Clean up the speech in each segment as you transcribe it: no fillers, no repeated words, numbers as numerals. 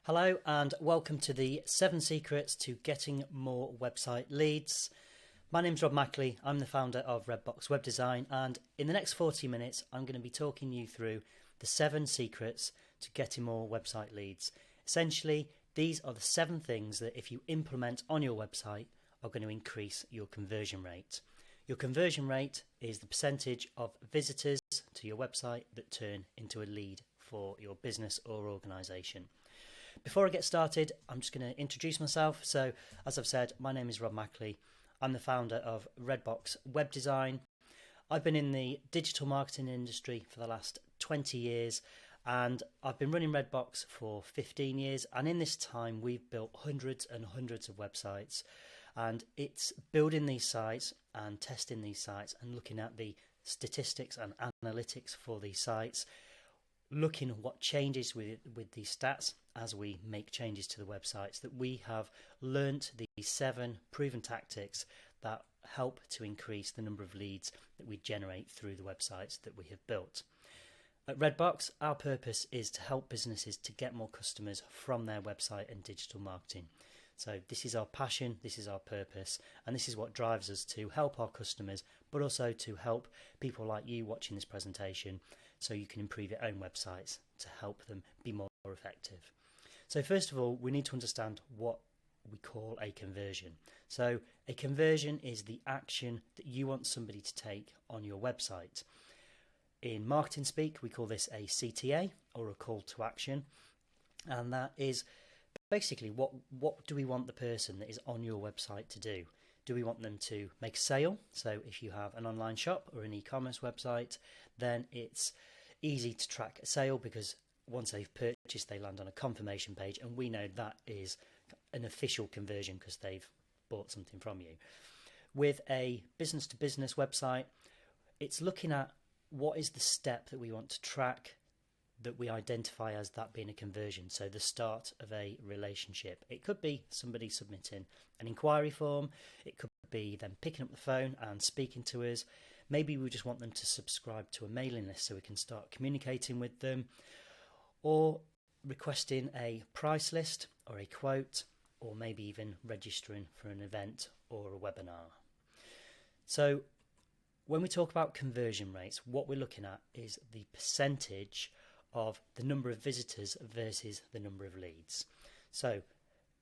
Hello and welcome to the 7 Secrets to Getting More Website Leads. My name's Rob Mackley, I'm the founder of Redbox Web Design, and in the next 40 minutes I'm going to be talking you through the 7 secrets to getting more website leads. Essentially, these are the 7 things that if you implement on your website are going to increase your conversion rate. Your conversion rate is the percentage of visitors to your website that turn into a lead for your business or organisation. Before I get started, I'm just going to introduce myself. So, as I've said, my name is Rob Mackley. I'm the founder of Redbox Web Design. I've been in the digital marketing industry for the last 20 years, and I've been running Redbox for 15 years. And in this time, we've built hundreds and hundreds of websites. And it's building these sites and testing these sites and looking at the statistics and analytics for these sites, looking at what changes with these stats as we make changes to the websites, that we have learnt these 7 proven tactics that help to increase the number of leads that we generate through the websites that we have built. At Redbox, our purpose is to help businesses to get more customers from their website and digital marketing. So this is our passion, this is our purpose, and this is what drives us to help our customers, but also to help people like you watching this presentation so you can improve your own websites to help them be more effective. So first of all, we need to understand what we call a conversion. So a conversion is the action that you want somebody to take on your website. In marketing speak, we call this a CTA, or a call to action, and that is basically what do we want the person that is on your website to do? Do we want them to make a sale? So if you have an online shop or an e-commerce website, then it's easy to track a sale because once they've purchased, they land on a confirmation page, and we know that is an official conversion because they've bought something from you. With a business-to-business website, it's looking at what is the step that we want to track that we identify as that being a conversion. So the start of a relationship. It could be somebody submitting an inquiry form. It could be them picking up the phone and speaking to us. Maybe we just want them to subscribe to a mailing list so we can start communicating with them, or requesting a price list or a quote, or maybe even registering for an event or a webinar. So when we talk about conversion rates, what we're looking at is the percentage of the number of visitors versus the number of leads. So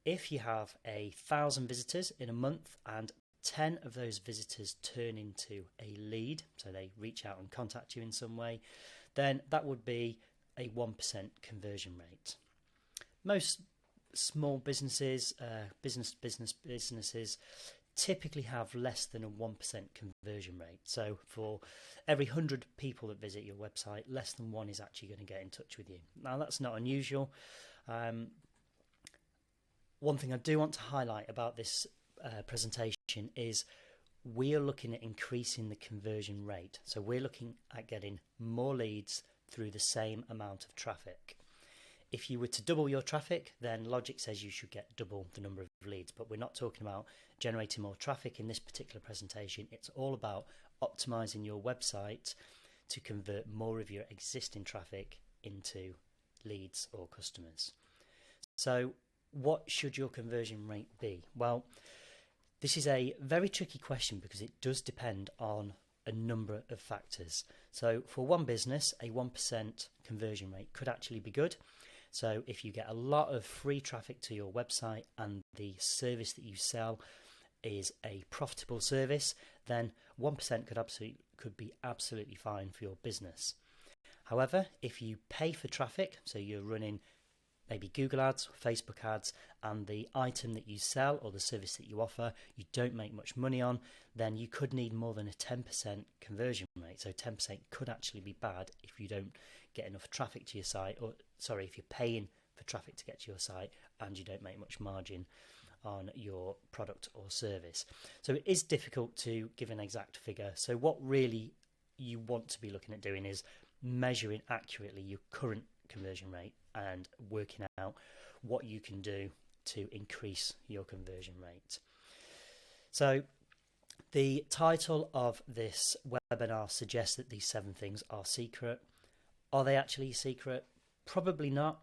if you have 1,000 visitors in a month and 10 of those visitors turn into a lead, so they reach out and contact you in some way, then that would be a 1% conversion rate. Most small businesses, businesses typically have less than a 1% conversion rate. So for every 100 people that visit your website, less than 1 is actually going to get in touch with you. Now that's not unusual. One thing I do want to highlight about this presentation is we are looking at increasing the conversion rate. So we're looking at getting more leads through the same amount of traffic. If you were to double your traffic, then logic says you should get double the number of leads, but we're not talking about generating more traffic in this particular presentation. It's all about optimizing your website to convert more of your existing traffic into leads or customers. So what should your conversion rate be? Well, this is a very tricky question because it does depend on a number of factors. So for one business, a 1% conversion rate could actually be good. So if you get a lot of free traffic to your website and the service that you sell is a profitable service, then 1% could be absolutely fine for your business. However, if you pay for traffic, so you're running maybe Google ads, Facebook ads, and the item that you sell or the service that you offer you don't make much money on, then you could need more than a 10% conversion rate. So 10% could actually be bad if you don't get enough traffic to your site, or sorry, if you're paying for traffic to get to your site and you don't make much margin on your product or service. So it is difficult to give an exact figure. So what really you want to be looking at doing is measuring accurately your current conversion rate and working out what you can do to increase your conversion rate. So the title of this webinar suggests that these 7 things are secret. Are they actually secret? Probably not.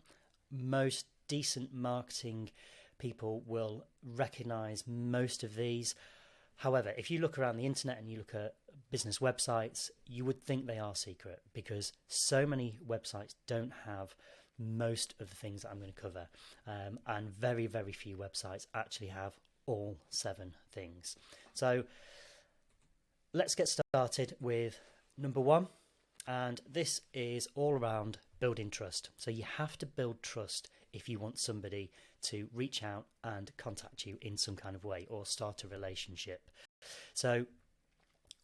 Most decent marketing people will recognize most of these. However, if you look around the internet and you look at business websites, you would think they are secret, because so many websites don't have most of the things that I'm going to cover, and very, very few websites actually have all 7 things. So let's get started with number 1, and this is all around building trust. So you have to build trust if you want somebody to reach out and contact you in some kind of way or start a relationship. So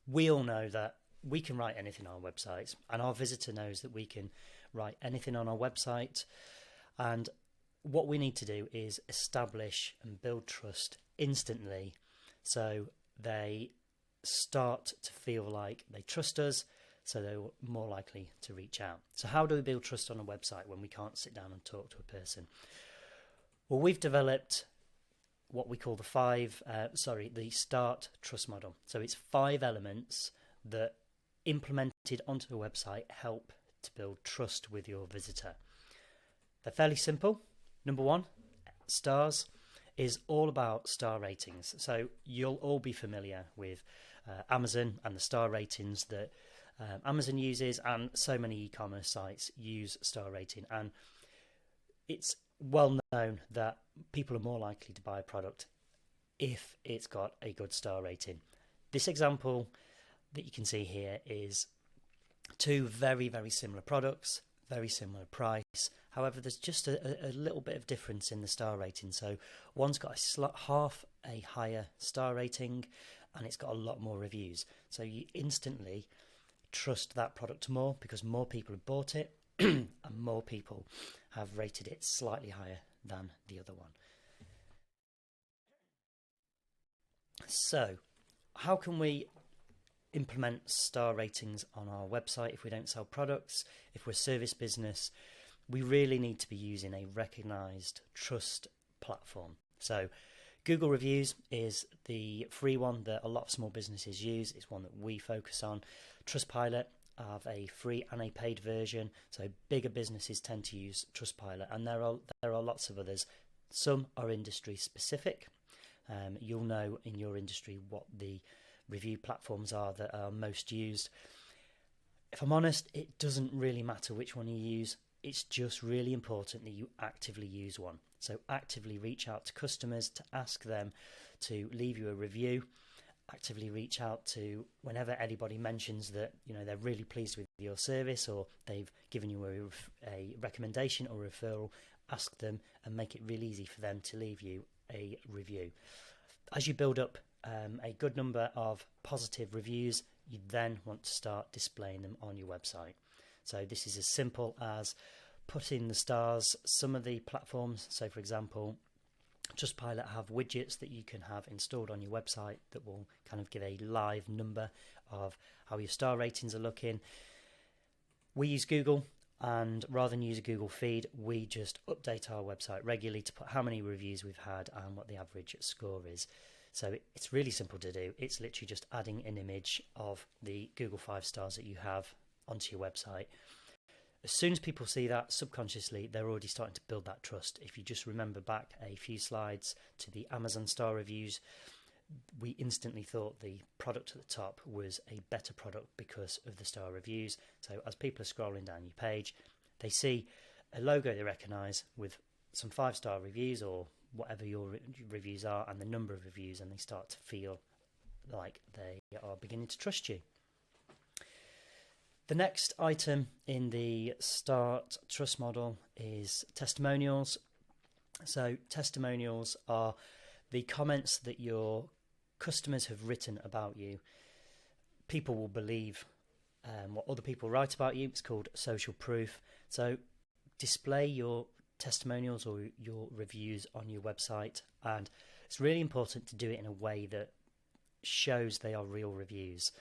we all know that we can write anything on our websites, and our visitor knows that we can write anything on our website. And what we need to do is establish and build trust instantly, so they start to feel like they trust us, so they're more likely to reach out. So how do we build trust on a website when we can't sit down and talk to a person? Well, we've developed what we call the S.T.A.R.T trust model. So it's 5 elements that, implemented onto a website, help to build trust with your visitor. They're fairly simple. Number 1, stars, is all about star ratings. So you'll all be familiar with Amazon and the star ratings that Amazon uses, and so many e-commerce sites use star rating, and it's well known that people are more likely to buy a product if it's got a good star rating. This example that you can see here is 2 very, very similar products, very similar price. However, there's just a little bit of difference in the star rating. So one's got half a higher star rating, and it's got a lot more reviews. So you instantly trust that product more because more people have bought it and more people have rated it slightly higher than the other one. So how can we implement star ratings on our website if we don't sell products? If we're a service business, we really need to be using a recognized trust platform. So Google Reviews is the free one that a lot of small businesses use. It's one that we focus on. Trustpilot have a free and a paid version, so bigger businesses tend to use Trustpilot, and there are lots of others. Some are industry specific. You'll know in your industry what the review platforms are that are most used. If I'm honest, it doesn't really matter which one you use. It's just really important that you actively use one. So actively reach out to customers to ask them to leave you a review. Actively reach out to, whenever anybody mentions that they're really pleased with your service, or they've given you a recommendation or referral, ask them and make it really easy for them to leave you a review. As you build up a good number of positive reviews, you then want to start displaying them on your website. So this is as simple as putting the stars. Some of the platforms, so for example, Trustpilot, have widgets that you can have installed on your website that will kind of give a live number of how your star ratings are looking. We use Google, and rather than use a Google feed, we just update our website regularly to put how many reviews we've had and what the average score is. So it's really simple to do. It's literally just adding an image of the Google 5 stars that you have onto your website. As soon as people see that, subconsciously, they're already starting to build that trust. If you just remember back a few slides to the Amazon star reviews, we instantly thought the product at the top was a better product because of the star reviews. So as people are scrolling down your page, they see a logo they recognise with some 5-star reviews or whatever your reviews are and the number of reviews, and they start to feel like they are beginning to trust you. The next item in the S.T.A.R.T trust model is testimonials. So testimonials are the comments that your customers have written about you. People will believe what other people write about you. It's called social proof. So display your testimonials or your reviews on your website, and it's really important to do it in a way that shows they are real reviews.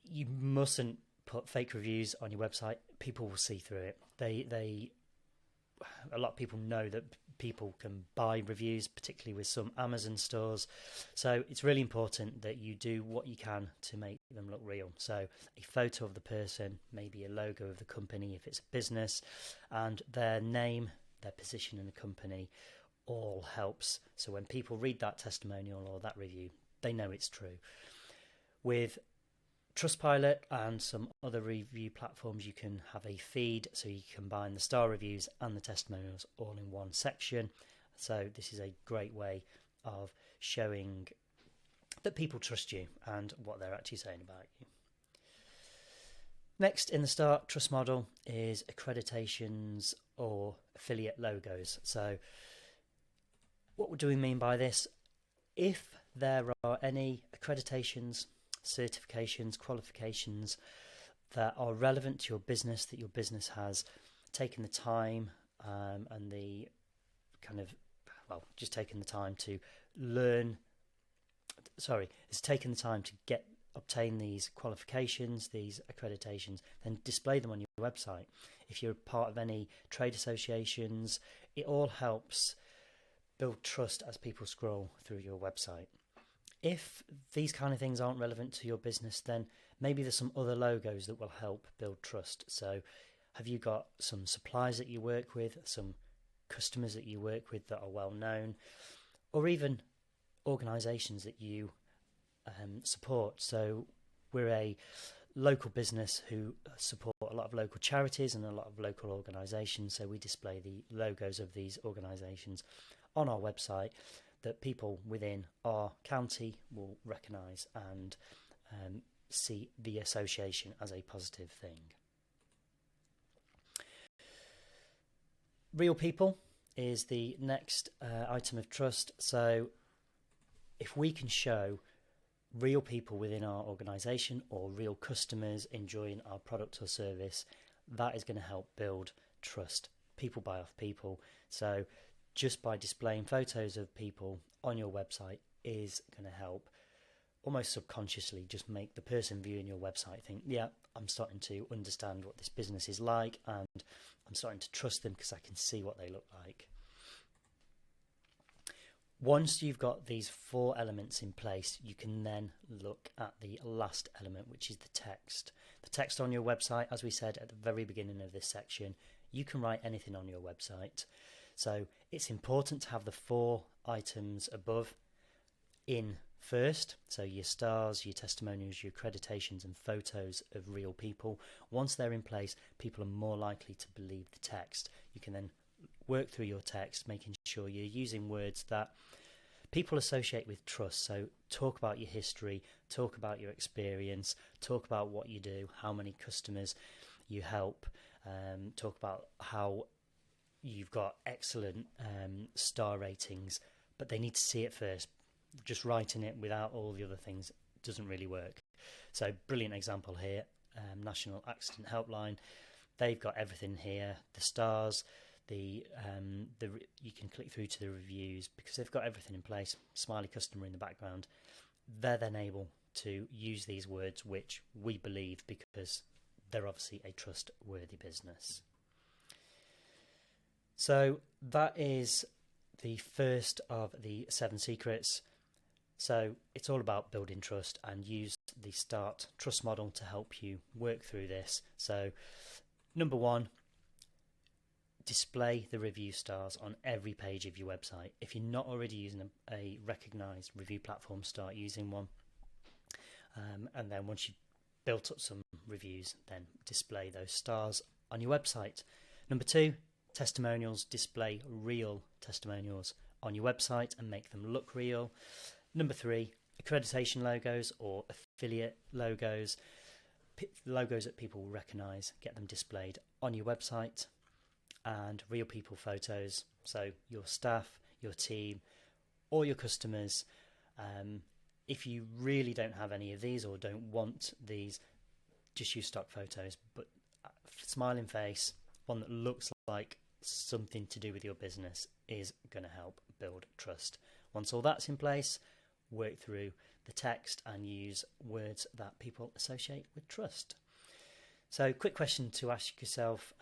You mustn't put fake reviews on your website. People will see through it. A lot of people know that people can buy reviews, particularly with some Amazon stores. So it's really important that you do what you can to make them look real. So a photo of the person, maybe a logo of the company if it's a business, and their name their position in the company, all helps. So when people read that testimonial or that review, they know it's true. With Trustpilot and some other review platforms, you can have a feed, so you combine the star reviews and the testimonials all in one section. So this is a great way of showing that people trust you and what they're actually saying about you. Next in the S.T.A.R.T trust model is accreditations or affiliate logos. So what do we mean by this? If there are any accreditations, certifications, qualifications that are relevant to your business, that your business has taken the time and the kind of, well, just taken the time to learn, it's taken the time to obtain these qualifications, these accreditations, then display them on your website. If you're part of any trade associations, it all helps build trust as people scroll through your website. If these kind of things aren't relevant to your business, then maybe there's some other logos that will help build trust. So have you got some suppliers that you work with, some customers that you work with that are well known, or even organisations that you support? So we're a local business who support a lot of local charities and a lot of local organisations, so we display the logos of these organisations on our website that people within our county will recognise and see the association as a positive thing. Real people is the next item of trust. So if we can show real people within our organisation or real customers enjoying our product or service, that is going to help build trust. People buy off people. So just by displaying photos of people on your website is going to help almost subconsciously just make the person viewing your website think, yeah, I'm starting to understand what this business is like and I'm starting to trust them because I can see what they look like. Once you've got these 4 elements in place, you can then look at the last element, which is the text. The text on your website, as we said at the very beginning of this section, you can write anything on your website. So it's important to have the 4 items above in first. So your stars, your testimonials, your accreditations and photos of real people. Once they're in place, people are more likely to believe the text. You can then work through your text, making sure you're using words that people associate with trust. So talk about your history, talk about your experience, talk about what you do, how many customers you help, talk about how you've got excellent star ratings, but they need to see it first. Just writing it without all the other things doesn't really work. So brilliant example here, National Accident Helpline. They've got everything here, the stars, you can click through to the reviews because they've got everything in place, smiley customer in the background. They're then able to use these words, which we believe because they're obviously a trustworthy business. So that is the first of the 7 secrets. So it's all about building trust, and use the S.T.A.R.T trust model to help you work through this. So number 1, display the review stars on every page of your website. If you're not already using a recognised review platform, start using one. And then once you've built up some reviews, then display those stars on your website. Number 2, testimonials. Display real testimonials on your website and make them look real. Number 3, accreditation logos or affiliate logos. Logos that people will recognise, get them displayed on your website. And real people photos, so your staff, your team, or your customers. If you really don't have any of these or don't want these, just use stock photos, but smiling face, one that looks like something to do with your business, is going to help build trust. Once all that's in place, work through the text and use words that people associate with trust. So quick question to ask yourself,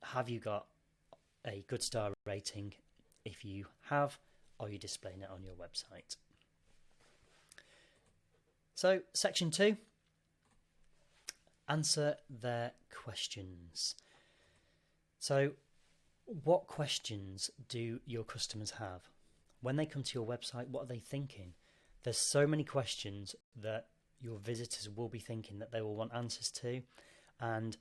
have you got a good star rating? If you have, are you displaying it on your website? So section 2, answer their questions. So What questions do your customers have? When they come to your website, what are they thinking? There's so many questions that your visitors will be thinking that they will want answers to. And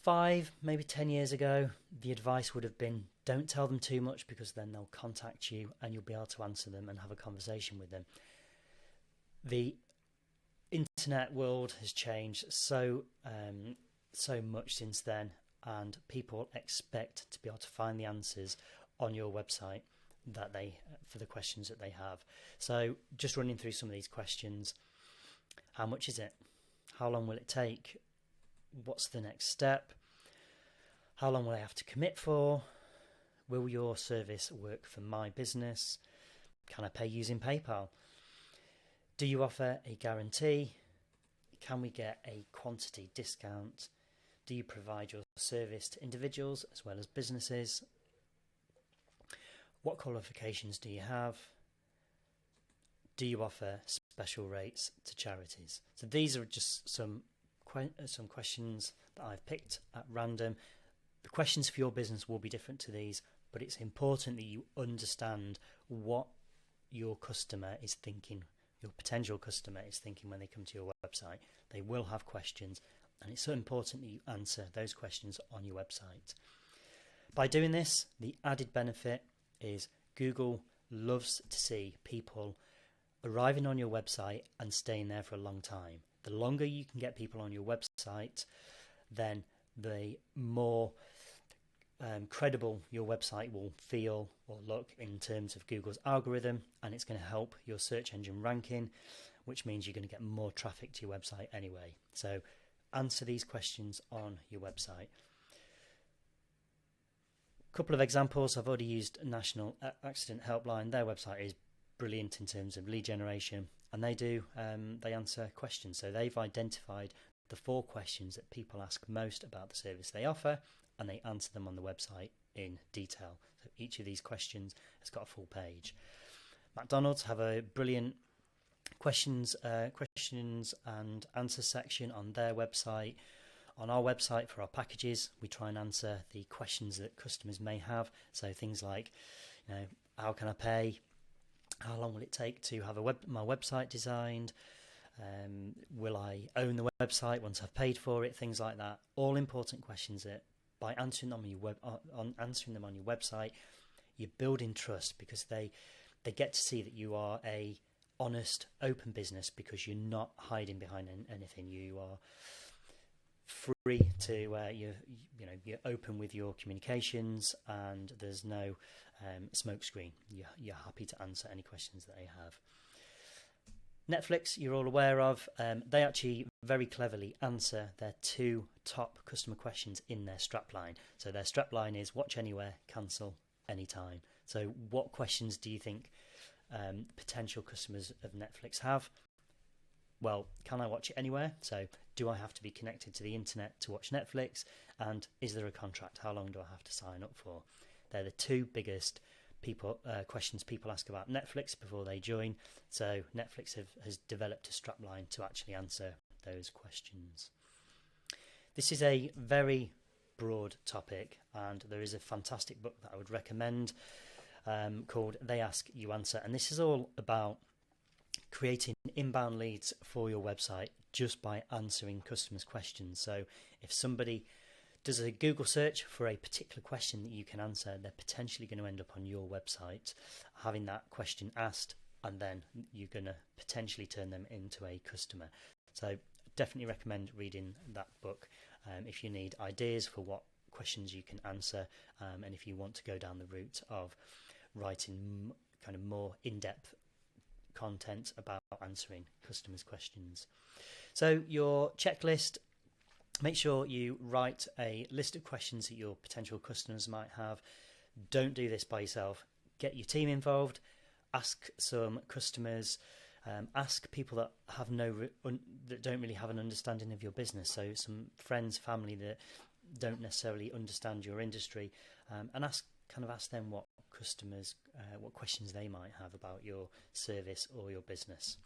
5, maybe 10 years ago, the advice would have been don't tell them too much because then they'll contact you and you'll be able to answer them and have a conversation with them. The internet world has changed so much since then, and people expect to be able to find the answers on your website that they for the questions that they have. So just running through some of these questions: how much is it? How long will it take? What's the next step? How long will I have to commit for? Will your service work for my business? Can I pay using PayPal? Do you offer a guarantee? Can we get a quantity discount? Do you provide your service to individuals as well as businesses? What qualifications do you have? Do you offer special rates to charities? So these are just some questions that I've picked at random. The questions for your business will be different to these, but it's important that you understand what your customer is thinking, your potential customer is thinking when they come to your website. They will have questions, and it's so important that you answer those questions on your website. By doing this, the added benefit is Google loves to see people arriving on your website and staying there for a long time. The longer you can get people on your website, then the more credible your website will feel or look in terms of Google's algorithm, and it's going to help your search engine ranking, which means you're going to get more traffic to your website anyway. So answer these questions on your website. A couple of examples: I've already used National Accident Helpline. Their website is brilliant in terms of lead generation, and they answer questions. So they've identified the 4 questions that people ask most about the service they offer, and they answer them on the website in detail. So each of these questions has got a full page. McDonald's have a brilliant questions and answer section on their website. On our website for our packages, we try and answer the questions that customers may have. So things like, how can I pay? How long will it take to have my website designed? Will I own the website once I've paid for it? Things like that. All important questions that by answering them on your website, you're building trust, because they get to see that you are a honest, open business, because you're not hiding behind anything. You are free to you're open with your communications, and there's no smoke screen. You're happy to answer any questions that they have. Netflix, you're all aware of. They actually very cleverly answer their 2 top customer questions in their strapline. So their strapline is watch anywhere, cancel anytime. So what questions do you think potential customers of Netflix have? Well, can I watch it anywhere? So do I have to be connected to the internet to watch Netflix? And is there a contract? How long do I have to sign up for? They're the 2 biggest questions people ask about Netflix before they join. So Netflix has developed a strapline to actually answer those questions. This is a very broad topic, and there is a fantastic book that I would recommend called They Ask, You Answer. And this is all about creating inbound leads for your website just by answering customers' questions. So if somebody does a Google search for a particular question that you can answer, they're potentially going to end up on your website having that question asked, and then you're going to potentially turn them into a customer. So definitely recommend reading that book if you need ideas for what questions you can answer, and if you want to go down the route of writing kind of more in-depth content about answering customers' questions. So your checklist: make sure you write a list of questions that your potential customers might have. Don't do this by yourself. Get your team involved. Ask some customers. Ask people that that don't really have an understanding of your business. So some friends, family that don't necessarily understand your industry, and ask them what questions they might have about your service or your business.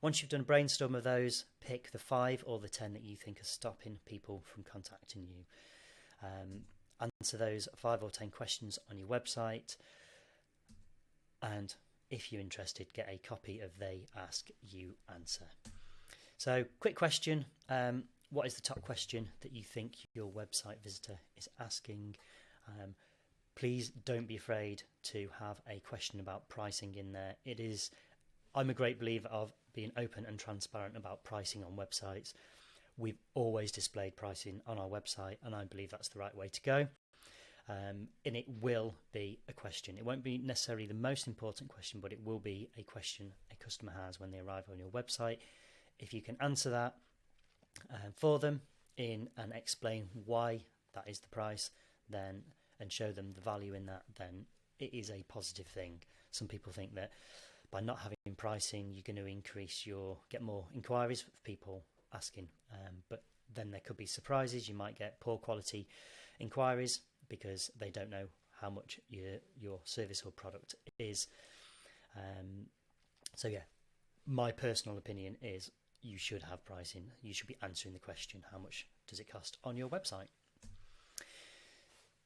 Once you've done a brainstorm of those, pick the 5 or the 10 that you think are stopping people from contacting you. answer those 5 or 10 questions on your website, and if you're interested, get a copy of They Ask You Answer. So, quick question. What is the top question that you think your website visitor is asking? Please don't be afraid to have a question about pricing in there. I'm a great believer of being open and transparent about pricing on websites. We've always displayed pricing on our website, and I believe that's the right way to go. And it will be a question. It won't be necessarily the most important question, but it will be a question a customer has when they arrive on your website. If you can answer that for them and explain why that is the price, then and show them the value in that, then it is a positive thing. Some people think that by not having pricing, you're going to get more inquiries of people asking, but then there could be surprises. You might get poor quality inquiries because they don't know how much your service or product is. So yeah, my personal opinion is you should have pricing. You should be answering the question, how much does it cost on your website?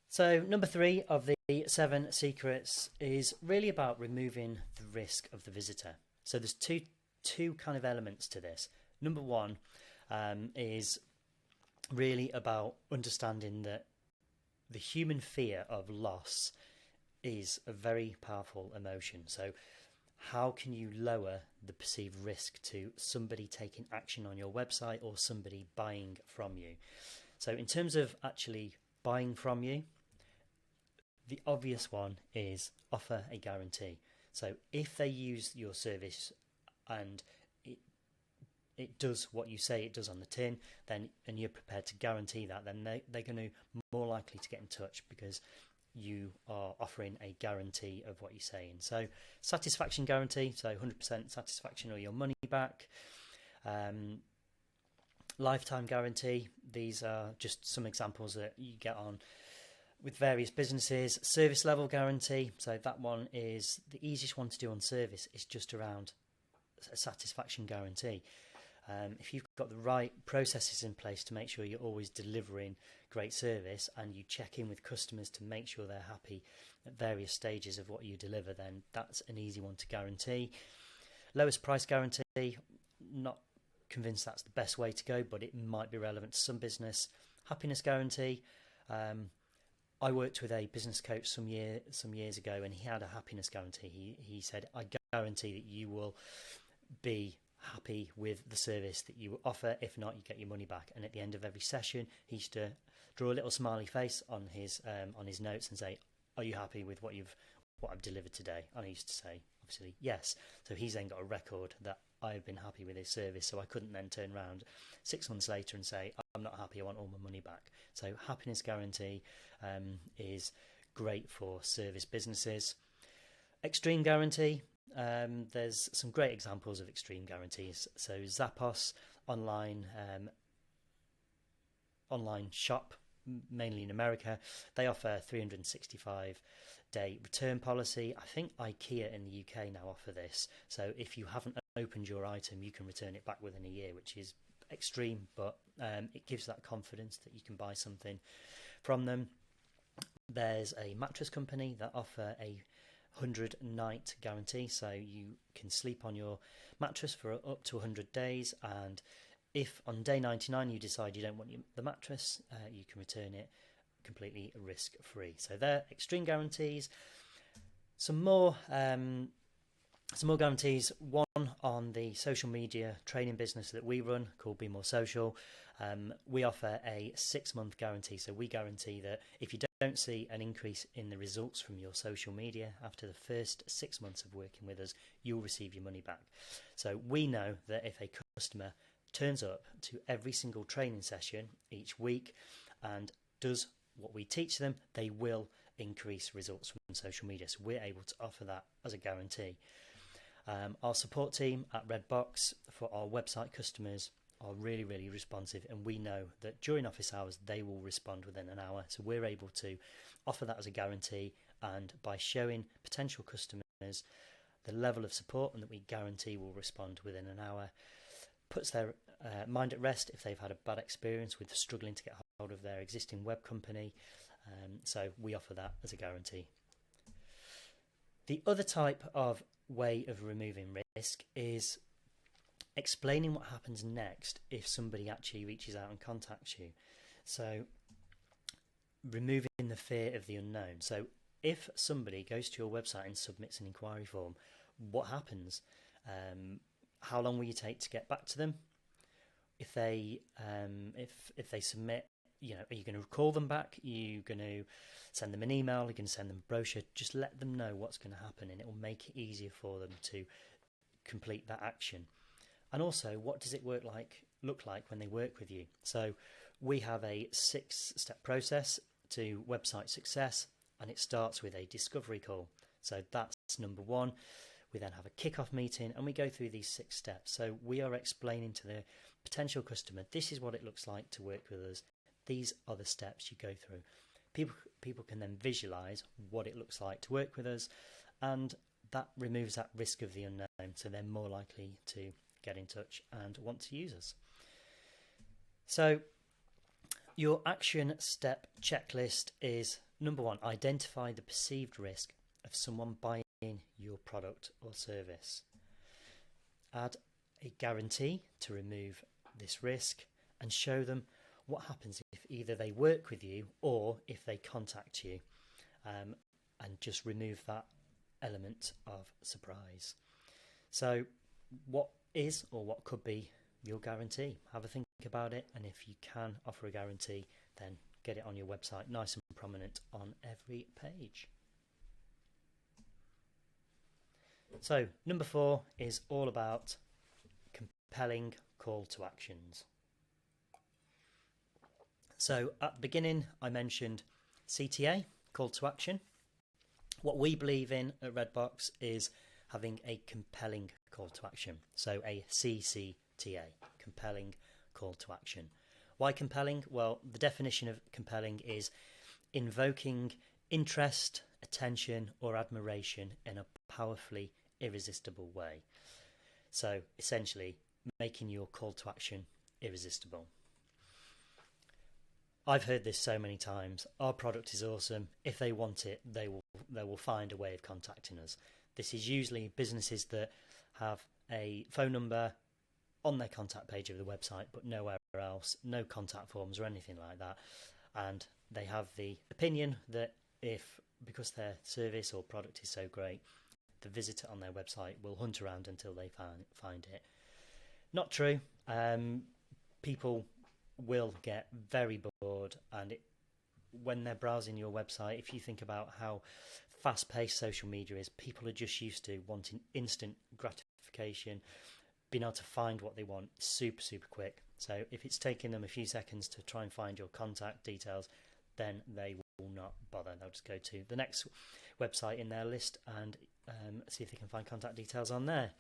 So number 3 of the 7 secrets is really about removing the risk of the visitor. So there's two kind of elements to this. Number 1 is really about understanding that the human fear of loss is a very powerful emotion. So how can you lower the perceived risk to somebody taking action on your website or somebody buying from you? So in terms of actually buying from you, the obvious one is offer a guarantee. So if they use your service and it does what you say it does on the tin, then and you're prepared to guarantee that, then they're going to be more likely to get in touch because you are offering a guarantee of what you're saying. So satisfaction guarantee, so 100% satisfaction or your money back. Lifetime guarantee, these are just some examples that you get on with various businesses. Service level guarantee, so that one is the easiest one to do on service. It's just around a satisfaction guarantee. If you've got the right processes in place to make sure you're always delivering great service and you check in with customers to make sure they're happy at various stages of what you deliver, then that's an easy one to guarantee. Lowest price guarantee, not convinced that's the best way to go, but it might be relevant to some business. Happiness guarantee, I worked with a business coach some years ago, and he had a happiness guarantee. He said, I guarantee that you will be happy with the service that you offer. If not, you get your money back. And at the end of every session, he used to draw a little smiley face on his notes and say, are you happy with what I've delivered today? And I used to say, obviously, yes. So he's then got a record that I've been happy with his service. So I couldn't then turn around 6 months later and say, I'm not happy, I want all my money back. So happiness guarantee is great for service businesses. Extreme guarantee, there's some great examples of extreme guarantees. So Zappos online shop, mainly in America, they offer 365-day return policy. I think IKEA in the UK now offer this. So if you haven't opened your item, you can return it back within a year, which is extreme, but it gives that confidence that you can buy something from them. There's a mattress company that offer a 100-night guarantee, so you can sleep on your mattress for up to 100 days, and if on day 99 you decide you don't want the mattress, you can return it completely risk-free. So they're extreme guarantees. Some more guarantees. One on the social media training business that we run called Be More Social. We offer a 6-month guarantee. So we guarantee that if you don't see an increase in the results from your social media after the first 6 months of working with us, you'll receive your money back. So we know that if a customer turns up to every single training session each week and does what we teach them, they will increase results from social media. So we're able to offer that as a guarantee. Our support team at Redbox for our website customers are really, really responsive, and we know that during office hours they will respond within an hour. So we're able to offer that as a guarantee, and by showing potential customers the level of support and that we guarantee will respond within an hour, puts their mind at rest if they've had a bad experience with struggling to get hold of their existing web company. So we offer that as a guarantee. The other type of way of removing risk is explaining what happens next if somebody actually reaches out and contacts you. So removing the fear of the unknown. So if somebody goes to your website and submits an inquiry form, what happens? How long will you take to get back to them? If they submit, are you going to call them back? Are you going to send them an email? Are you going to send them a brochure? Just let them know what's going to happen, and it will make it easier for them to complete that action. And also, what does it look like when they work with you? So we have a 6-step process to website success, and it starts with a discovery call. So that's number 1. We then have a kick-off meeting, and we go through these 6 steps. So we are explaining to the potential customer, this is what it looks like to work with us. These are the steps you go through. People can then visualize what it looks like to work with us, and that removes that risk of the unknown, so they're more likely to get in touch and want to use us. So your action step checklist is number 1, identify the perceived risk of someone buying your product or service. Add a guarantee to remove this risk, and show them what happens if either they work with you or if they contact you, and just remove that element of surprise. So what is or what could be your guarantee? Have a think about it, and if you can offer a guarantee, then get it on your website nice and prominent on every page. So number 4 is all about compelling call to actions. So at the beginning I mentioned CTA, call to action. What we believe in at Redbox is having a compelling call to action. So a CCTA, compelling call to action. Why compelling? Well, the definition of compelling is invoking interest, attention or admiration in a powerfully irresistible way. So essentially making your call to action irresistible. I've heard this so many times. Our product is awesome. If they want it, they will find a way of contacting us. This is usually businesses that have a phone number on their contact page of the website, but nowhere else, no contact forms or anything like that. And they have the opinion that because their service or product is so great, the visitor on their website will hunt around until they find it. Not true. People will get very bored, and when they're browsing your website, if you think about how fast-paced social media is, people are just used to wanting instant gratification, being able to find what they want super quick. So if it's taking them a few seconds to try and find your contact details, then they will not bother. They'll just go to the next website in their list and see if they can find contact details on there.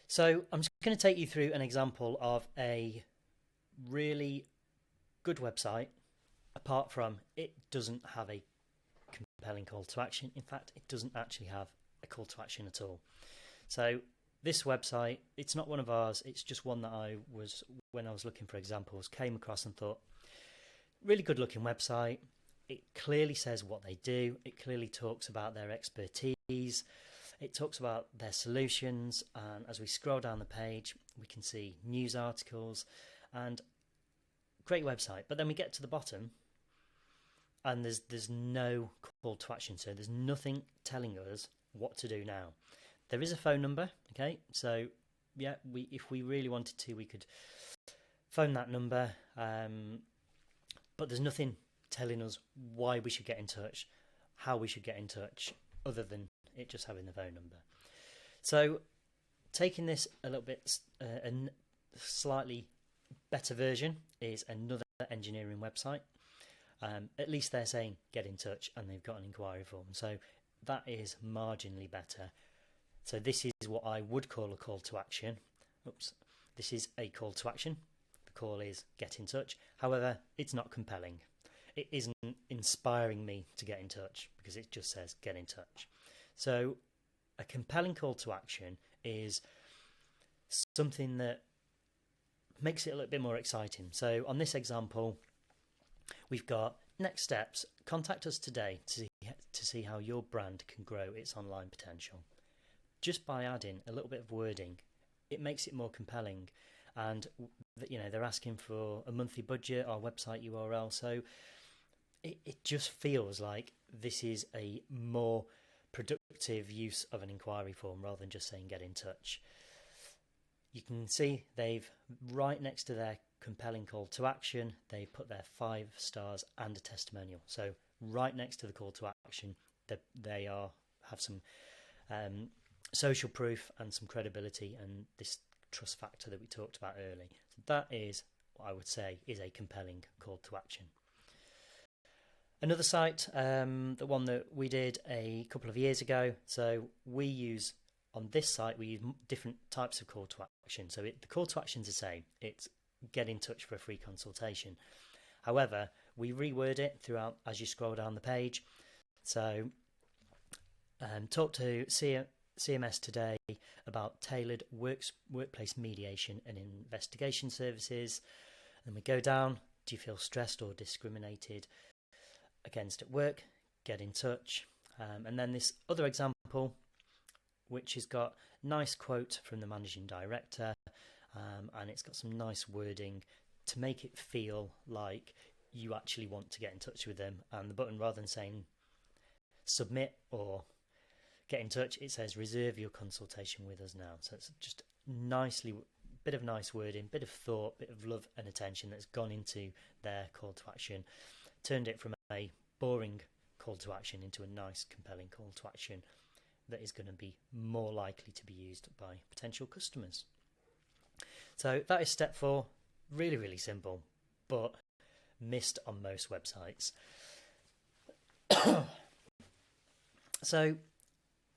So I'm just going to take you through an example of a really good website, apart from it doesn't have a compelling call to action. In fact, it doesn't actually have a call to action at all. So this website, it's not one of ours, it's just one that when I was looking for examples, came across and thought, really good looking website. It clearly says what they do. It clearly talks about their expertise. It talks about their solutions, and as we scroll down the page, we can see news articles and great website. But then we get to the bottom and there's no call to action. So there's nothing telling us what to do now. There is a phone number, okay? So yeah, if we really wanted to, we could phone that number, but there's nothing telling us why we should get in touch, how we should get in touch, other than it just having the phone number. So taking this a little bit, a slightly better version is another engineering website. At least they're saying get in touch and they've got an inquiry form. So that is marginally better. So this is what I would call a call to action. This is a call to action. The call is get in touch. However, it's not compelling. It isn't inspiring me to get in touch because it just says get in touch. So a compelling call to action is something that makes it a little bit more exciting. So on this example, we've got Next steps, contact us today to see how your brand can grow its online potential. Just by adding a little bit of wording, it makes it more compelling. And they're asking for a monthly budget or website URL, so it just feels like this is a more productive use of an inquiry form rather than just saying get in touch. You can see they've, right next to their compelling call to action, they put their 5 stars and a testimonial. So right next to the call to action, they have some social proof and some credibility and this trust factor that we talked about earlier. So that is what I would say is a compelling call to action. Another site, the one that we did a couple of years ago, so on this site we use different types of call to action. So the call to action is the same, it's get in touch for a free consultation. However, we reword it throughout as you scroll down the page. So talk to CMS today about tailored workplace mediation and investigation services. And we go down, do you feel stressed or discriminated against at work? Get in touch. And then this other example, which has got a nice quote from the managing director, and it's got some nice wording to make it feel like you actually want to get in touch with them. And the button, rather than saying submit or get in touch, it says reserve your consultation with us now. So it's just bit of nice wording, bit of thought, bit of love and attention that's gone into their call to action, turned it from a boring call to action into a nice compelling call to action that is going to be more likely to be used by potential customers. So that is step 4. Really, really simple, but missed on most websites. So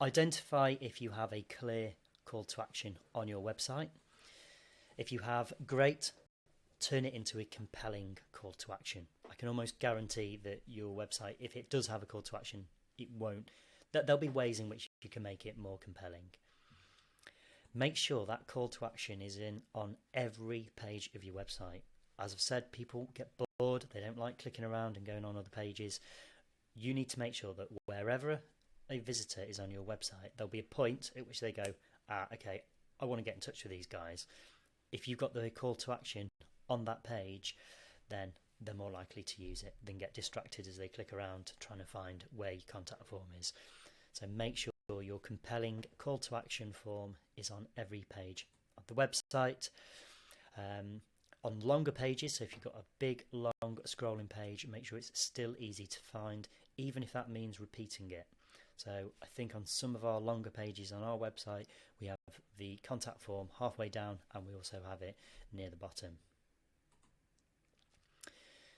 identify if you have a clear call to action on your website. If you have, great, turn it into a compelling call to action. I can almost guarantee that your website, if it does have a call to action, it won't. There'll be ways in which you can make it more compelling. Make sure that call to action is on every page of your website. As I've said, people get bored, they don't like clicking around and going on other pages. You need to make sure that wherever a visitor is on your website, there'll be a point at which they go, okay, I want to get in touch with these guys. If you've got the call to action on that page, then they're more likely to use it than get distracted as they click around trying to find where your contact form is. So make sure your compelling call to action form is on every page of the website. On longer pages, so if you've got a big long scrolling page, make sure it's still easy to find, even if that means repeating it. So I think on some of our longer pages on our website, we have the contact form halfway down and we also have it near the bottom.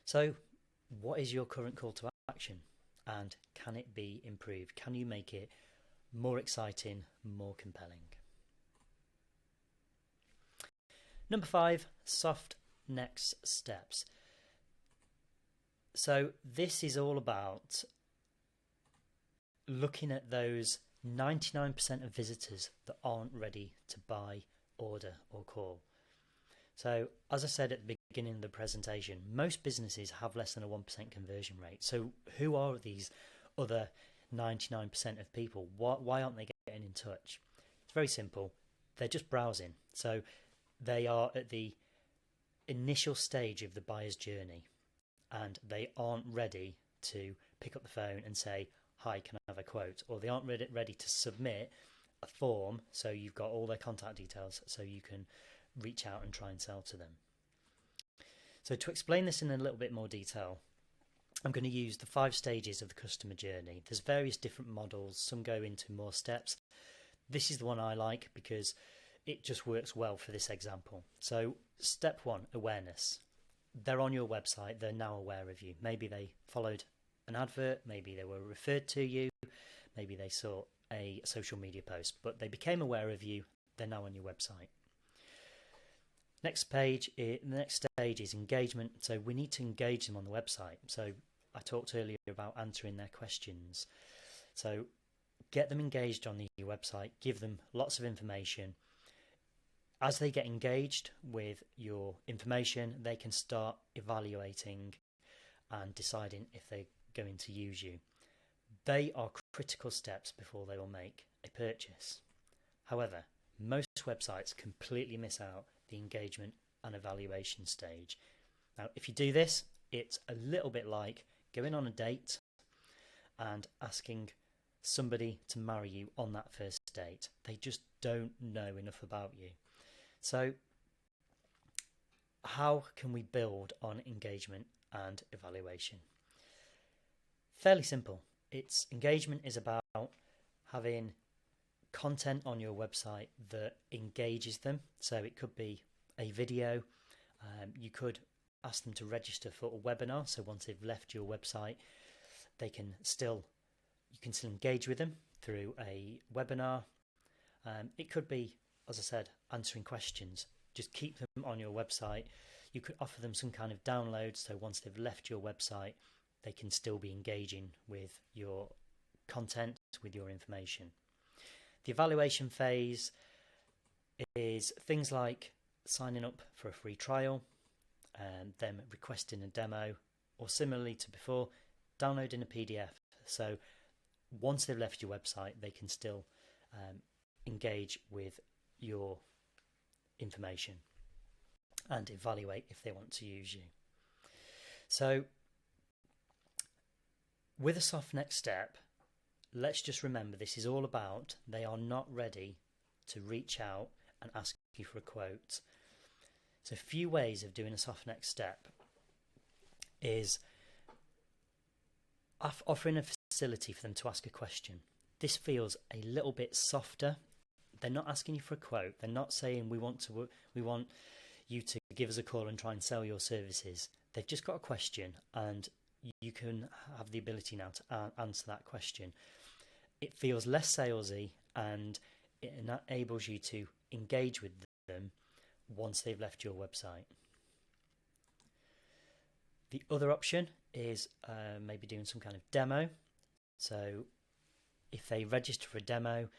So what is your current call to action and can it be improved? Can you make it more exciting, more compelling? Number 5, soft next steps. So this is all about looking at those 99% of visitors that aren't ready to buy, order or call. So as I said at the beginning of the presentation, most businesses have less than a 1% conversion rate. So who are these other 99% of people? Why aren't they getting in touch? It's very simple. They're just browsing. So they are at the initial stage of the buyer's journey and they aren't ready to pick up the phone and say, hi, can I have a quote? Or they aren't ready to submit a form so you've got all their contact details so you can reach out and try and sell to them. So to explain this in a little bit more detail, I'm going to use the 5 stages of the customer journey. There's various different models, some go into more steps. This is the one I like because it just works well for this example. So step 1, awareness. They're on your website, they're now aware of you. Maybe they followed an advert, maybe they were referred to you, maybe they saw a social media post, but they became aware of you, they're now on your website. The next stage is engagement. So we need to engage them on the website. So I talked earlier about answering their questions. So get them engaged on your website, give them lots of information. As they get engaged with your information, they can start evaluating and deciding if they're going to use you. They are critical steps before they will make a purchase. However, most websites completely miss out the engagement and evaluation stage. Now, if you do this, it's a little bit like going on a date and asking somebody to marry you on that first date. They just don't know enough about you. So how can we build on engagement and evaluation? Fairly simple. Its engagement is about having content on your website that engages them. So it could be a video. You could ask them to register for a webinar. So once they've left your website, you can still engage with them through a webinar. It could be, as I said, answering questions. Just keep them on your website. You could offer them some kind of download, so once they've left your website, they can still be engaging with your content, with your information. The evaluation phase is things like signing up for a free trial, them requesting a demo, or similarly to before, downloading a PDF. So once they've left your website, they can still engage with your information and evaluate if they want to use you. So with a soft next step, let's just remember this is all about they are not ready to reach out and ask you for a quote. So a few ways of doing a soft next step is offering a facility for them to ask a question. This feels a little bit softer. They're not asking you for a quote. They're not saying we want you to give us a call and try and sell your services. They've just got a question, and you can have the ability now to answer that question. It feels less salesy, and it enables you to engage with them once they've left your website. The other option is maybe doing some kind of demo. So if they register for a demo,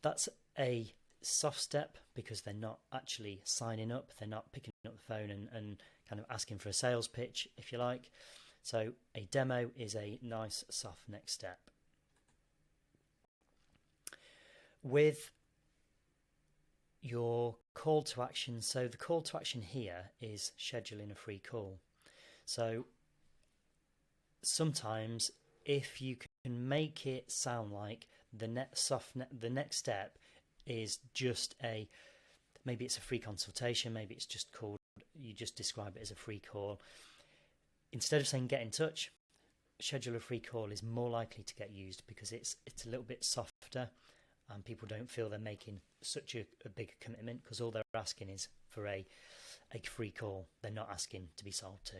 that's a soft step because they're not actually signing up. They're not picking up the phone and kind of asking for a sales pitch, if you like. So a demo is a nice soft next step. With your call to action, so the call to action here is scheduling a free call. So sometimes if you can make it sound like the next step is just maybe it's a free consultation, maybe it's just called, you just describe it as a free call. Instead of saying get in touch, schedule a free call is more likely to get used because it's a little bit softer and people don't feel they're making such a big commitment because all they're asking is for a free call. They're not asking to be sold to.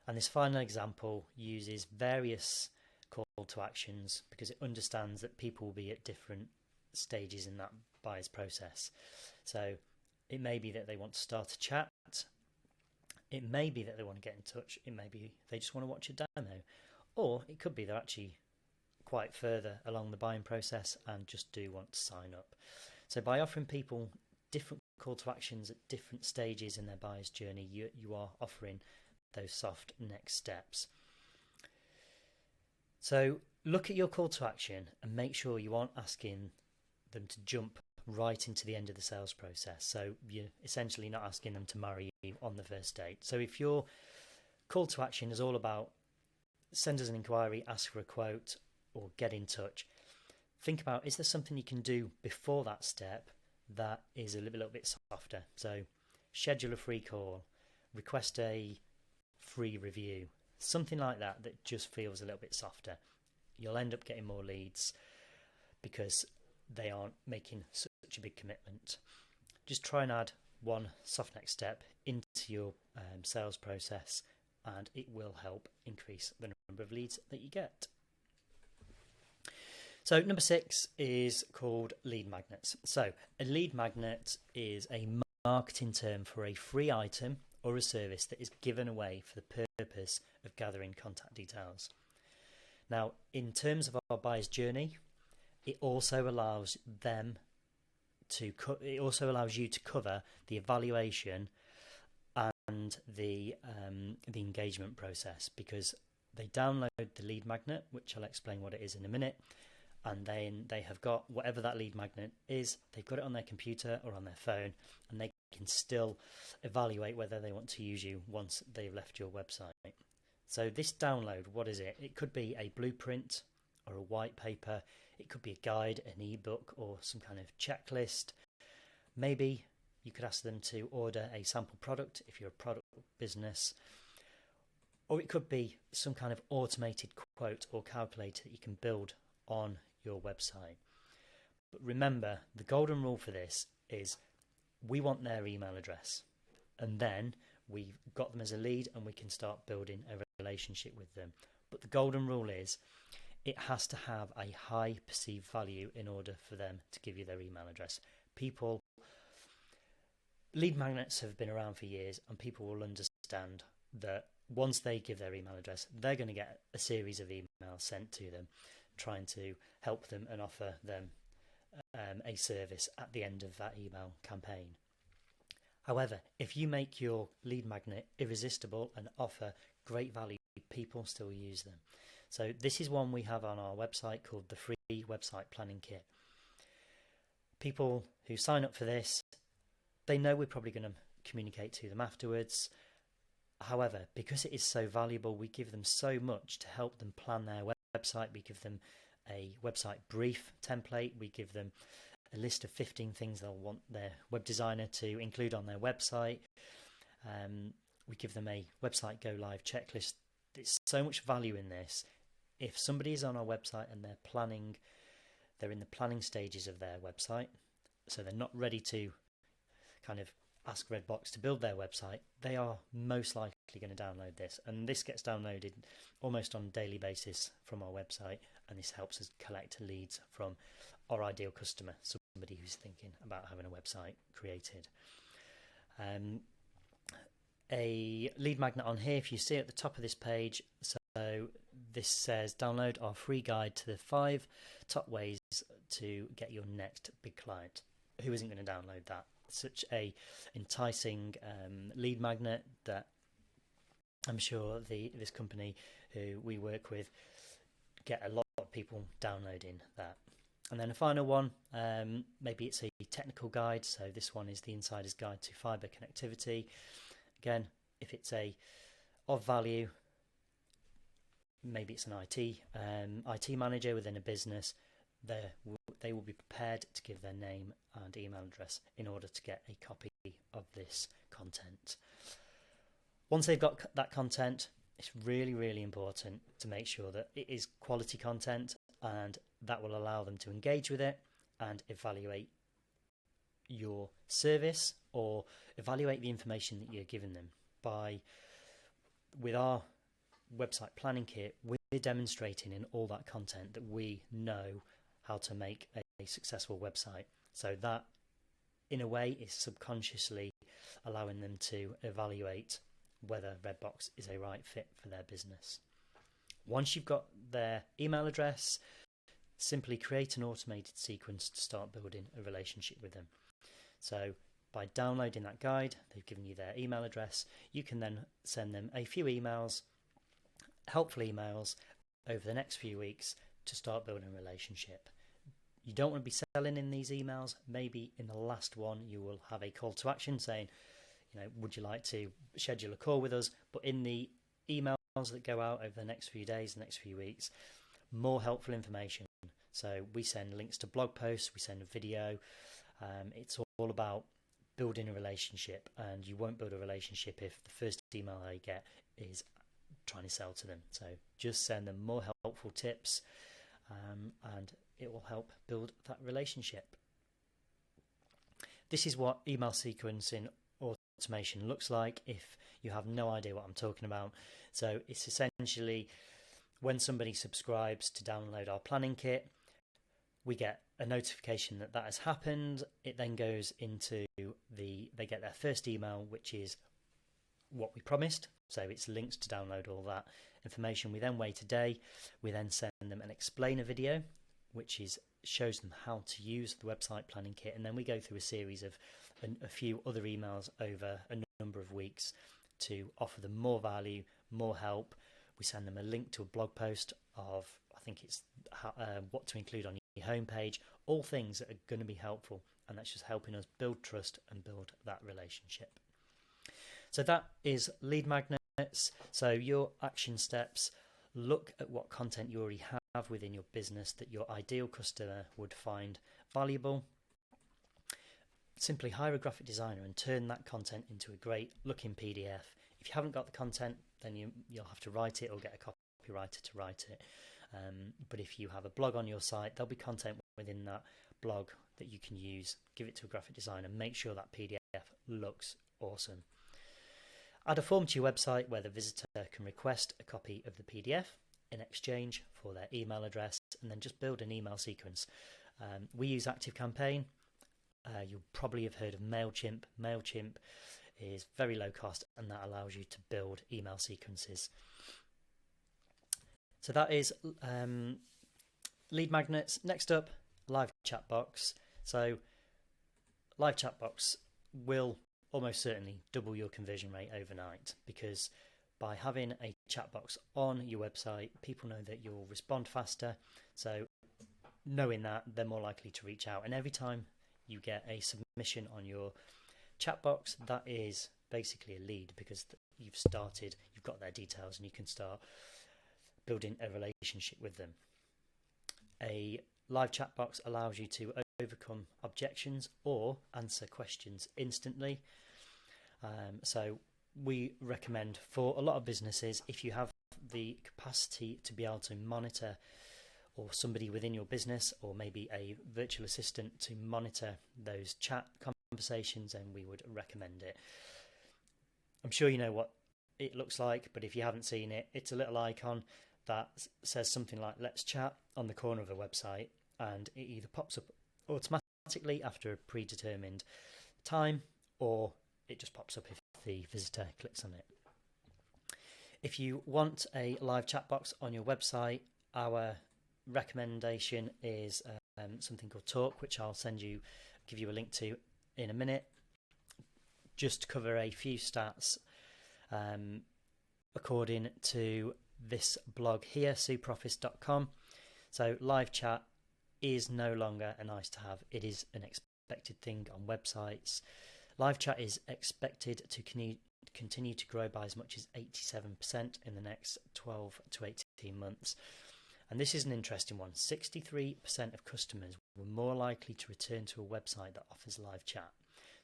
And this final example uses various call to actions because it understands that people will be at different stages in that buyer's process. So it may be that they want to start a chat. It may be that they want to get in touch. It may be they just want to watch a demo. Or it could be they're actually quite further along the buying process and just do want to sign up. So by offering people different call to actions at different stages in their buyer's journey, you are offering those soft next steps. So look at your call to action and make sure you aren't asking them to jump right into the end of the sales process. So you're essentially not asking them to marry you on the first date. So if your call to action is all about send us an inquiry, ask for a quote, or get in touch, think about, is there something you can do before that step that is a little bit softer? So schedule a free call, request a free review, something like that that just feels a little bit softer. You'll end up getting more leads because they aren't making such a big commitment. Just try and add one soft next step into your sales process and it will help increase the number of leads that you get. So number 6 is called lead magnets. So a lead magnet is a marketing term for a free item or a service that is given away for the purpose of gathering contact details. Now, in terms of our buyer's journey, it also allows you to cover the evaluation the engagement process, because they download the lead magnet, which I'll explain what it is in a minute, and then they have got whatever that lead magnet is, they've got it on their computer or on their phone, and they can still evaluate whether they want to use you once they've left your website. So this download, what is it? It could be a blueprint or a white paper, it could be a guide, an ebook, or some kind of checklist. Maybe you could ask them to order a sample product if you're a product business, or it could be some kind of automated quote or calculator that you can build on your website. But remember, the golden rule for this is we want their email address, and then we've got them as a lead and we can start building a relationship with them. But the golden rule is it has to have a high perceived value in order for them to give you their email address. Lead magnets have been around for years, and people will understand that once they give their email address, they're going to get a series of emails sent to them trying to help them and offer them a service at the end of that email campaign. However, if you make your lead magnet irresistible and offer great value, people still use them. So this is one we have on our website called the free website planning kit. People who sign up for this, they know we're probably going to communicate to them afterwards. However, because it is so valuable, we give them so much to help them plan their website. We give them a website brief template. We give them a list of 15 things they'll want their web designer to include on their website. We give them a website go live checklist. There's so much value in this. If somebody is on our website and they're in the planning stages of their website, so they're not ready to kind of ask Redbox to build their website, they are most likely going to download this, and this gets downloaded almost on a daily basis from our website, and this helps us collect leads from our ideal customer, somebody who's thinking about having a website created. A lead magnet on here, if you see at the top of this page, so this says download our free guide to the 5 top ways to get your next big client. Who isn't going to download that? Such a enticing lead magnet that I'm sure this company who we work with get a lot of people downloading that. And then a final one, maybe it's a technical guide. So this one is the Insider's Guide to Fiber Connectivity. Again, if it's of value, maybe it's an IT manager within a business, they will be prepared to give their name and email address in order to get a copy of this content. Once they've got that content, it's really, really important to make sure that it is quality content, and that will allow them to engage with it and evaluate your service or evaluate the information that you're giving them. With our website planning kit, we're demonstrating in all that content that we know how to make a successful website. So that, in a way, is subconsciously allowing them to evaluate whether Redbox is a right fit for their business. Once you've got their email address, simply create an automated sequence to start building a relationship with them. So by downloading that guide, they've given you their email address. You can then send them a few emails, helpful emails, over the next few weeks to start building a relationship. You don't want to be selling in these emails. Maybe in the last one you will have a call to action saying, would you like to schedule a call with us? But in the emails that go out over the next few days, the next few weeks, more helpful information. So we send links to blog posts, we send a video. It's all about building a relationship, and you won't build a relationship if the first email they get is trying to sell to them. So just send them more helpful tips, and it will help build that relationship. This is what email sequencing automation looks like if you have no idea what I'm talking about. So it's essentially when somebody subscribes to download our planning kit, we get a notification that has happened. It then goes into they get their first email, which is what we promised. So it's links to download all that information. We then wait a day. We then send them an explainer video, which shows them how to use the website planning kit. And then we go through a series of a few other emails over a number of weeks to offer them more value, more help. We send them a link to a blog post of, I think it's what to include on your homepage, all things that are going to be helpful, and that's just helping us build trust and build that relationship. So that is lead magnets. So your action steps: look at what content you already have within your business that your ideal customer would find valuable. Simply hire a graphic designer and turn that content into a great looking PDF. If you haven't got the content, then you'll have to write it or get a copywriter to write it. But if you have a blog on your site, there'll be content within that blog that you can use. Give it to a graphic designer, make sure that PDF looks awesome. Add a form to your website where the visitor can request a copy of the PDF in exchange for their email address, and then just build an email sequence. We use ActiveCampaign. You'll probably have heard of MailChimp. MailChimp is very low cost, and that allows you to build email sequences. So that is lead magnets. Next up, live chat box. So live chat box will almost certainly double your conversion rate overnight, because by having a chat box on your website, people know that you'll respond faster. So knowing that, they're more likely to reach out. And every time you get a submission on your chat box, that is basically a lead, because you've got their details, and you can start building a relationship with them. A live chat box allows you to overcome objections or answer questions instantly. So we recommend, for a lot of businesses, if you have the capacity to be able to monitor, or somebody within your business, or maybe a virtual assistant to monitor those chat conversations, then we would recommend it. I'm sure you know what it looks like, but if you haven't seen it, it's a little icon that says something like "Let's chat" on the corner of a website, and it either pops up automatically after a predetermined time, or it just pops up if the visitor clicks on it. If you want a live chat box on your website, our recommendation is something called Talk, which I'll give you a link to in a minute. Just to cover a few stats, according to this blog here, superoffice.com. So live chat is no longer a nice to have, it is an expected thing on websites. Live chat is expected to continue to grow by as much as 87% in the next 12 to 18 months. And this is an interesting one. 63% of customers were more likely to return to a website that offers live chat.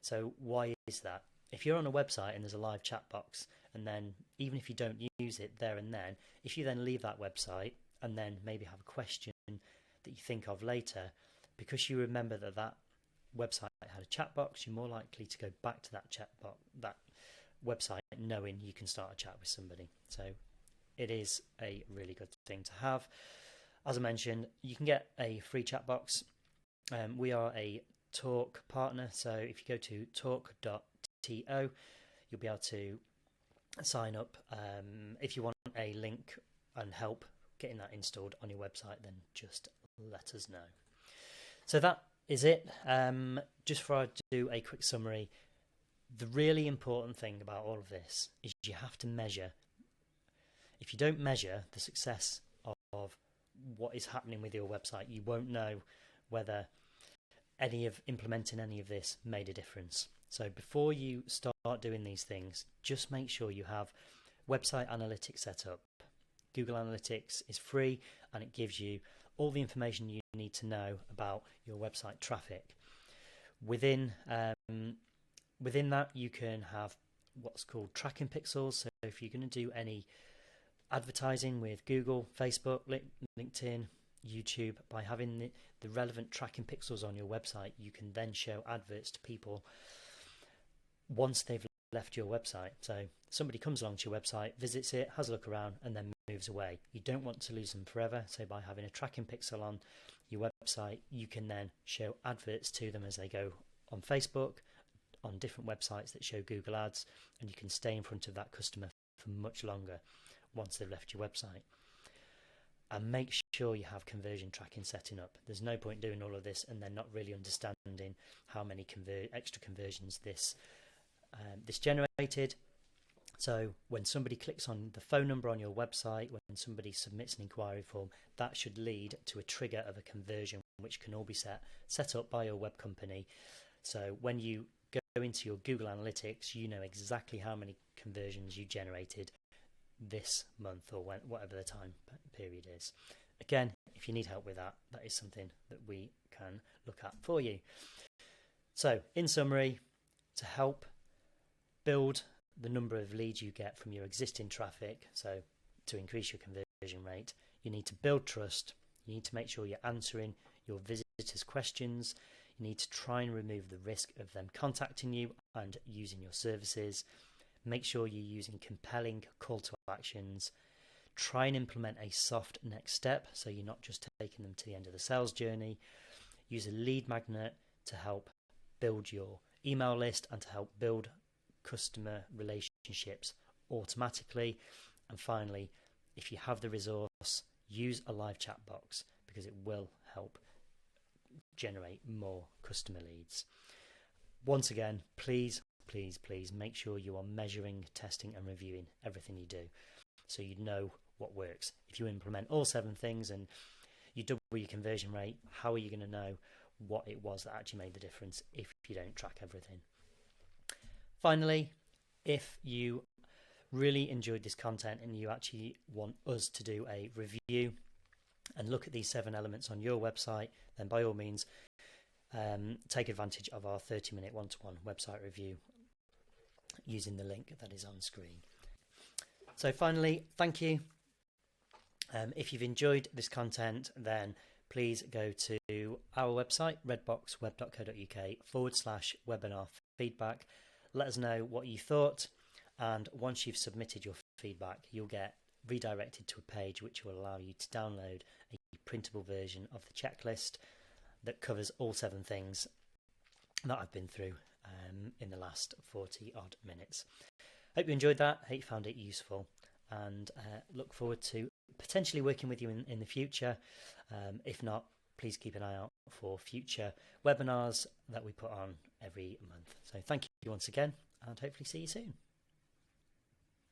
So why is that? If you're on a website and there's a live chat box, and then even if you don't use it there and then, if you then leave that website and then maybe have a question that you think of later, because you remember that website had a chat box, you're more likely to go back to that chat box, that website, knowing you can start a chat with somebody. So it is a really good thing to have. As I mentioned, you can get a free chat box. We are a Talk partner, so if you go to talk.to, you'll be able to sign up. If you want a link and help getting that installed on your website, then just let us know. So that is it. Just before I do a quick summary, the really important thing about all of this is you have to measure. If you don't measure the success of what is happening with your website, you won't know whether implementing any of this made a difference. So before you start doing these things, just make sure you have website analytics set up. Google Analytics is free, and it gives you all the information you need to know about your website traffic. Within that, you can have what's called tracking pixels. So if you're going to do any advertising with Google, Facebook, LinkedIn, YouTube, by having the relevant tracking pixels on your website, you can then show adverts to people once they've left your website. So somebody comes along to your website, visits it, has a look around, and then moves away. You don't want to lose them forever, so by having a tracking pixel on your website, you can then show adverts to them as they go on Facebook, on different websites that show Google ads, and you can stay in front of that customer for much longer once they've left your website. And make sure you have conversion tracking setting up. There's no point doing all of this and then not really understanding how many extra conversions this generated. So when somebody clicks on the phone number on your website, when somebody submits an inquiry form, that should lead to a trigger of a conversion, which can all be set up by your web company. So when you go into your Google Analytics, you know exactly how many conversions you generated this month or whatever the time period is. Again, if you need help with that, that is something that we can look at for you. So in summary, to help build the number of leads you get from your existing traffic, so to increase your conversion rate, you need to build trust. You need to make sure you're answering your visitors' questions. You need to try and remove the risk of them contacting you and using your services. Make sure you're using compelling call to actions. Try and implement a soft next step, so you're not just taking them to the end of the sales journey. Use a lead magnet to help build your email list and to help build customer relationships automatically. And finally, if you have the resource, use a live chat box, because it will help generate more customer leads. Once again, please make sure you are measuring, testing and reviewing everything you do, so you know what works. If you implement all 7 things and you double your conversion rate, how are you going to know what it was that actually made the difference if you don't track everything? Finally, if you really enjoyed this content and you actually want us to do a review and look at these 7 elements on your website, then by all means take advantage of our 30-minute one-to-one website review using the link that is on screen. So finally, thank you. If you've enjoyed this content, then please go to our website, redboxweb.co.uk/webinar feedback. Let us know what you thought, and once you've submitted your feedback, you'll get redirected to a page which will allow you to download a printable version of the checklist that covers all 7 things that I've been through in the last 40 odd minutes. Hope you enjoyed that, hope you found it useful, and look forward to potentially working with you in the future. If not, please keep an eye out for future webinars that we put on every month. So thank you once again, and hopefully see you soon.